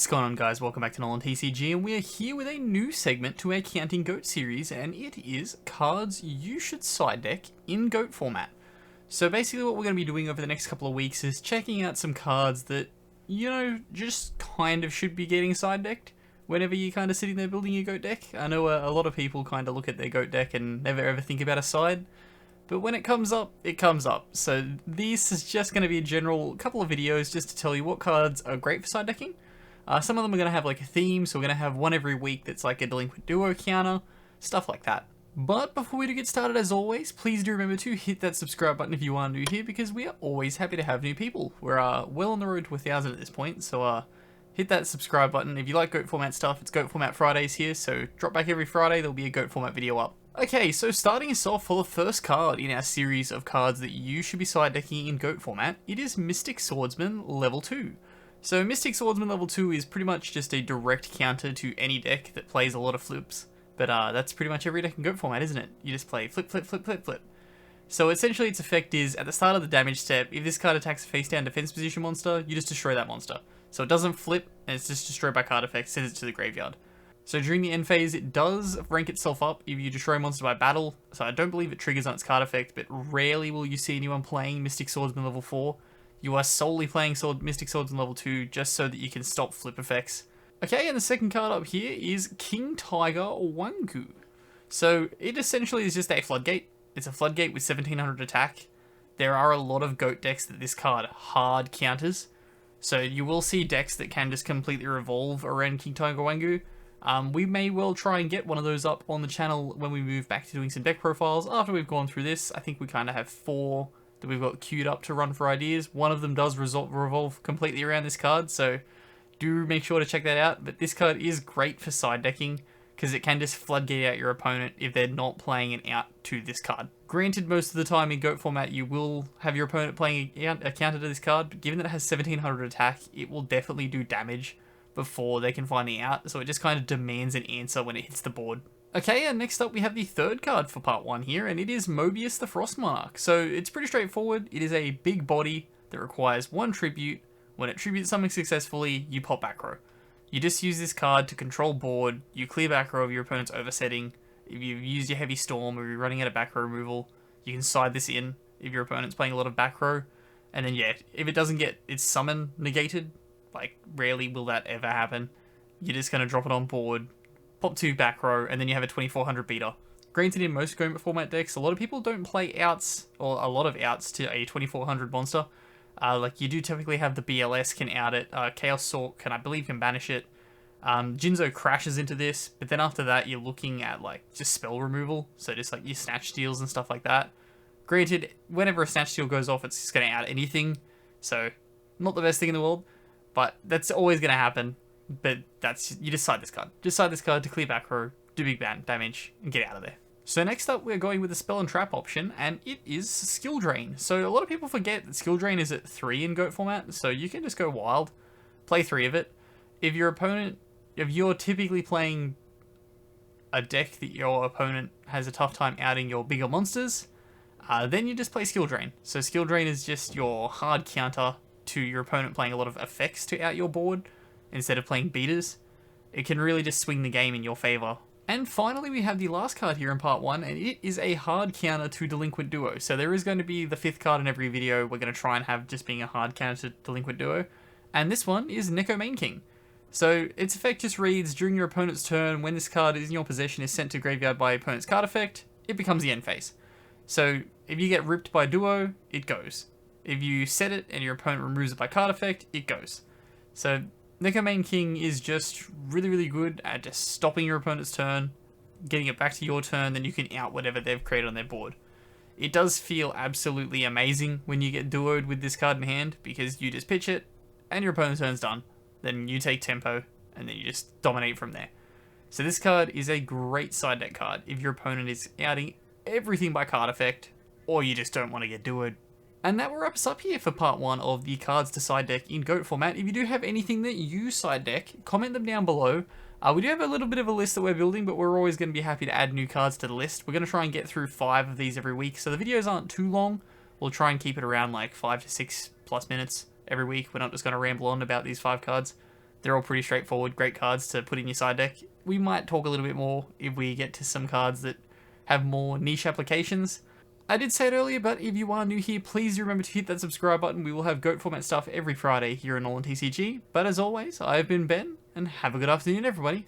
What's going on, guys? Welcome back to NolanTCG, and we are here with a new segment to our Counting Goat series, and it is cards you should side deck in Goat format. So basically what we're going to be doing over the next couple of weeks is checking out some cards that, just kind of should be getting side decked whenever you're kind of sitting there building your Goat deck. I know a lot of people kind of look at their Goat deck and never ever think about a side, but when it comes up, it comes up. So this is just going to be a general couple of videos just to tell you what cards are great for side decking. Some of them are going to have like a theme, so we're going to have one every week that's like a delinquent duo counter, stuff like that. But before we do get started, as always, please do remember to hit that subscribe button if you are new here, because we are always happy to have new people. We're well on the road to 1,000 at this point, so hit that subscribe button. If you like Goat format stuff, it's Goat format Fridays here, so drop back every Friday, there'll be a Goat format video up. Okay, so starting us off for the first card in our series of cards that you should be side decking in Goat format, it is Mystic Swordsman level 2. So Mystic Swordsman level 2 is pretty much just a direct counter to any deck that plays a lot of flips. But that's pretty much every deck in Goat format, isn't it? You just play flip, flip, flip, flip, flip. So essentially its effect is, at the start of the damage step, if this card attacks a face-down defense position monster, you just destroy that monster. So it doesn't flip, and it's just destroyed by card effect, sends it to the graveyard. So during the end phase, it does rank itself up if you destroy a monster by battle. So I don't believe it triggers on its card effect, but rarely will you see anyone playing Mystic Swordsman level 4. You are solely playing Mystic Swordsman level 2 just so that you can stop flip effects. Okay, and the second card up here is King Tiger Wangu. So it essentially is just a floodgate. It's a floodgate with 1700 attack. There are a lot of Goat decks that this card hard counters. So you will see decks that can just completely revolve around King Tiger Wangu. We may well try and get one of those up on the channel when we move back to doing some deck profiles after we've gone through this. I think we kind of have 4 that we've got queued up to run for ideas. One of them does revolve completely around this card, so do make sure to check that out. But this card is great for side decking because it can just floodgate out your opponent if they're not playing an out to this card. Granted, most of the time in Goat format you will have your opponent playing a counter to this card, but given that it has 1700 attack, it will definitely do damage before they can find the out, so it just kind of demands an answer when it hits the board. Okay, and next up we have the third card for part 1 here, and it is Mobius the Frost Monarch. So it's pretty straightforward. It is a big body that requires 1 tribute. When it tributes something successfully, you pop back row. You just use this card to control board, you clear back row of your opponent's oversetting. If you've used your Heavy Storm or you're running out of back row removal, you can side this in if your opponent's playing a lot of back row. And then yeah, if it doesn't get its summon negated, like rarely will that ever happen, you're just going to drop it on board, pop 2 back row, and then you have a 2400 beater. Granted, in most Goat format decks, a lot of people don't play outs, or a lot of outs to a 2400 monster. Like you do typically have the BLS can out it, Chaos Sort can, I believe, can banish it. Jinzo crashes into this, but then after that you're looking at like just spell removal, so just like your Snatch Steals and stuff like that. Granted, whenever a Snatch Steal goes off, it's just going to out anything, so not the best thing in the world, but that's always going to happen. But you just side this card. Just side this card to clear back row, do big damage, and get out of there. So next up, we're going with the Spell and Trap option, and it is Skill Drain. So a lot of people forget that Skill Drain is at 3 in Goat format, so you can just go wild, play 3 of it. If you're typically playing a deck that your opponent has a tough time outing your bigger monsters, then you just play Skill Drain. So Skill Drain is just your hard counter to your opponent playing a lot of effects to out your board instead of playing beaters. It can really just swing the game in your favor. And finally, we have the last card here in part 1, and it is a hard counter to Delinquent Duo. So there is going to be the 5th card in every video we're going to try and have just being a hard counter to Delinquent Duo. And this one is Neko Main King. So its effect just reads, during your opponent's turn, when this card is in your possession is sent to graveyard by opponent's card effect, it becomes the end phase. So if you get ripped by Duo, it goes. If you set it and your opponent removes it by card effect, it goes. So Neko Main King is just really, really good at just stopping your opponent's turn, getting it back to your turn, then you can out whatever they've created on their board. It does feel absolutely amazing when you get duoed with this card in hand, because you just pitch it, and your opponent's turn's done. Then you take tempo, and then you just dominate from there. So this card is a great side deck card if your opponent is outing everything by card effect, or you just don't want to get duoed. And that wraps up here for part 1 of the cards to side deck in Goat format. If you do have anything that you side deck, comment them down below. We do have a little bit of a list that we're building, but we're always going to be happy to add new cards to the list. We're going to try and get through 5 of these every week, so the videos aren't too long. We'll try and keep it around like 5 to 6 plus minutes every week. We're not just going to ramble on about these 5 cards. They're all pretty straightforward, great cards to put in your side deck. We might talk a little bit more if we get to some cards that have more niche applications. I did say it earlier, but if you are new here, please do remember to hit that subscribe button. We will have GOAT format stuff every Friday here on NolanTCG. But as always, I have been Ben, and have a good afternoon, everybody.